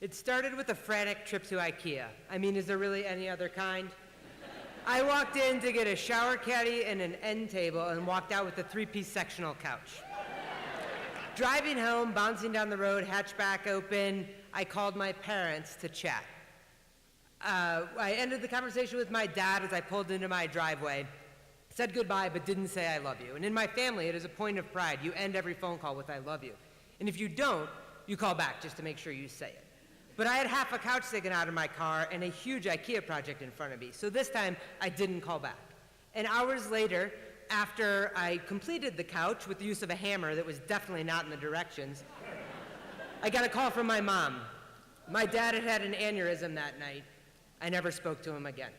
It started with a frantic trip to IKEA. I mean, is there really any other kind? I walked in to get a shower caddy and an end table and walked out with a 3-piece sectional couch. Driving home, bouncing down the road, hatchback open, I called my parents to chat. I ended the conversation with my dad as I pulled into my driveway, said goodbye, but didn't say I love you. And in my family, it is a point of pride. You end every phone call with I love you. And if you don't, you call back just to make sure you say it. But I had half a couch sticking out of my car and a huge IKEA project in front of me. So this time, I didn't call back. And hours later, after I completed the couch with the use of a hammer that was definitely not in the directions, I got a call from my mom. My dad had had an aneurysm that night. I never spoke to him again.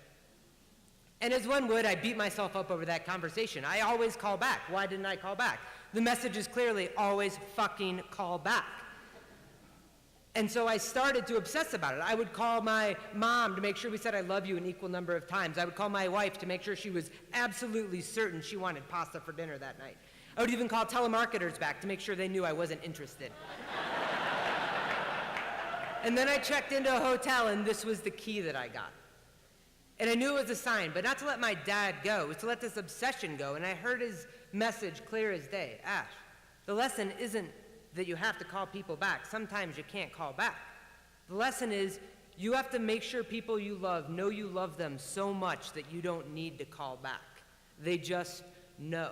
And as one would, I beat myself up over that conversation. I always call back. Why didn't I call back? The message is clearly always fucking call back. And so I started to obsess about it. I would call my mom to make sure we said I love you an equal number of times. I would call my wife to make sure she was absolutely certain she wanted pasta for dinner that night. I would even call telemarketers back to make sure they knew I wasn't interested. And then I checked into a hotel, and this was the key that I got. And I knew it was a sign, but not to let my dad go. It was to let this obsession go. And I heard his message clear as day. Ash, the lesson isn't that you have to call people back. Sometimes you can't call back. The lesson is you have to make sure people you love know you love them so much that you don't need to call back. They just know.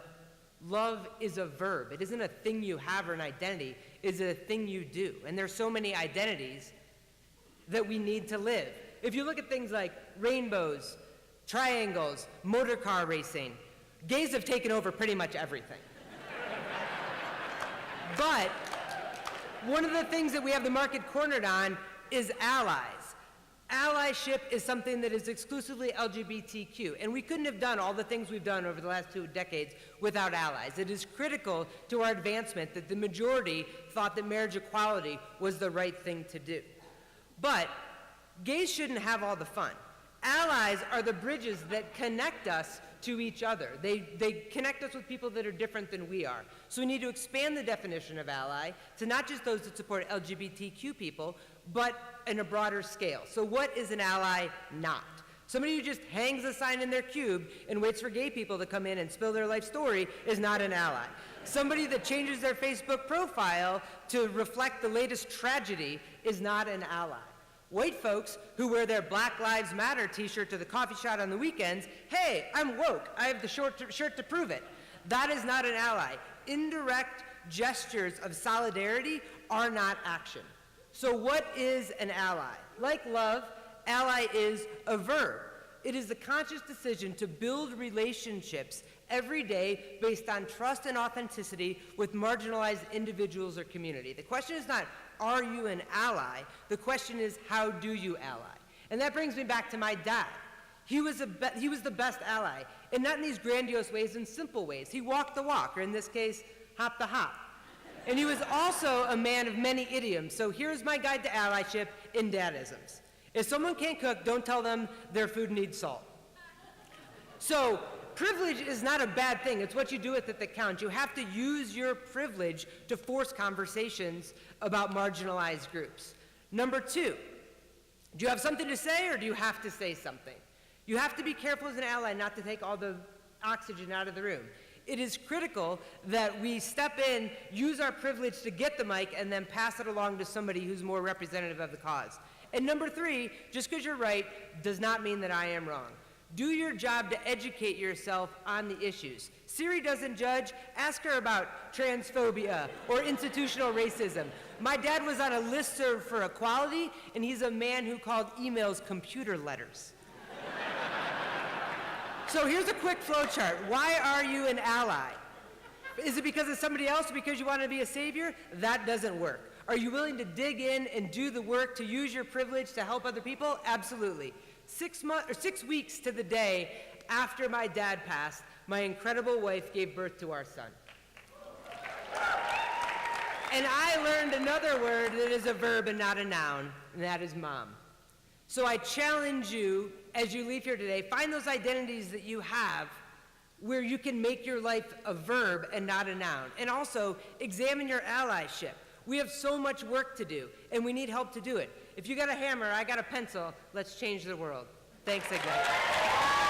Love is a verb. It isn't a thing you have or an identity. It's a thing you do. And there's so many identities that we need to live. If you look at things like rainbows, triangles, motor car racing, gays have taken over pretty much everything. But one of the things that we have the market cornered on is allies. Allyship is something that is exclusively LGBTQ, and we couldn't have done all the things we've done over the last 2 decades without allies. It is critical to our advancement that the majority thought that marriage equality was the right thing to do. But gays shouldn't have all the fun. Allies are the bridges that connect us to each other. They connect us with people that are different than we are. So we need to expand the definition of ally to not just those that support LGBTQ people, but in a broader scale. So what is an ally not? Somebody who just hangs a sign in their cube and waits for gay people to come in and spill their life story is not an ally. Somebody that changes their Facebook profile to reflect the latest tragedy is not an ally. White folks who wear their Black Lives Matter t-shirt to the coffee shop on the weekends, hey, I'm woke, I have the shirt to prove it. That is not an ally. Indirect gestures of solidarity are not action. So what is an ally? Like love, ally is a verb. It is the conscious decision to build relationships every day based on trust and authenticity with marginalized individuals or community. The question is not, are you an ally? The question is, how do you ally? And that brings me back to my dad. He was the best ally, and not in these grandiose ways, in simple ways. He walked the walk, or in this case, hopped the hop. And he was also a man of many idioms. So here's my guide to allyship in dadisms. If someone can't cook, don't tell them their food needs salt. So privilege is not a bad thing. It's what you do with it that counts. You have to use your privilege to force conversations about marginalized groups. Number 2, do you have something to say, or do you have to say something? You have to be careful as an ally not to take all the oxygen out of the room. It is critical that we step in, use our privilege to get the mic, and then pass it along to somebody who's more representative of the cause. And number 3, just because you're right does not mean that I am wrong. Do your job to educate yourself on the issues. Siri doesn't judge. Ask her about transphobia or institutional racism. My dad was on a listserv for equality, and he's a man who called emails computer letters. So here's a quick flow chart. Why are you an ally? Is it because of somebody else or because you want to be a savior? That doesn't work. Are you willing to dig in and do the work to use your privilege to help other people? Absolutely. 6 weeks to the day after my dad passed, my incredible wife gave birth to our son. And I learned another word that is a verb and not a noun, and that is mom. So I challenge you, as you leave here today, find those identities that you have where you can make your life a verb and not a noun. And also, examine your allyship. We have so much work to do, and we need help to do it. If you got a hammer, I got a pencil, let's change the world. Thanks, Ignite.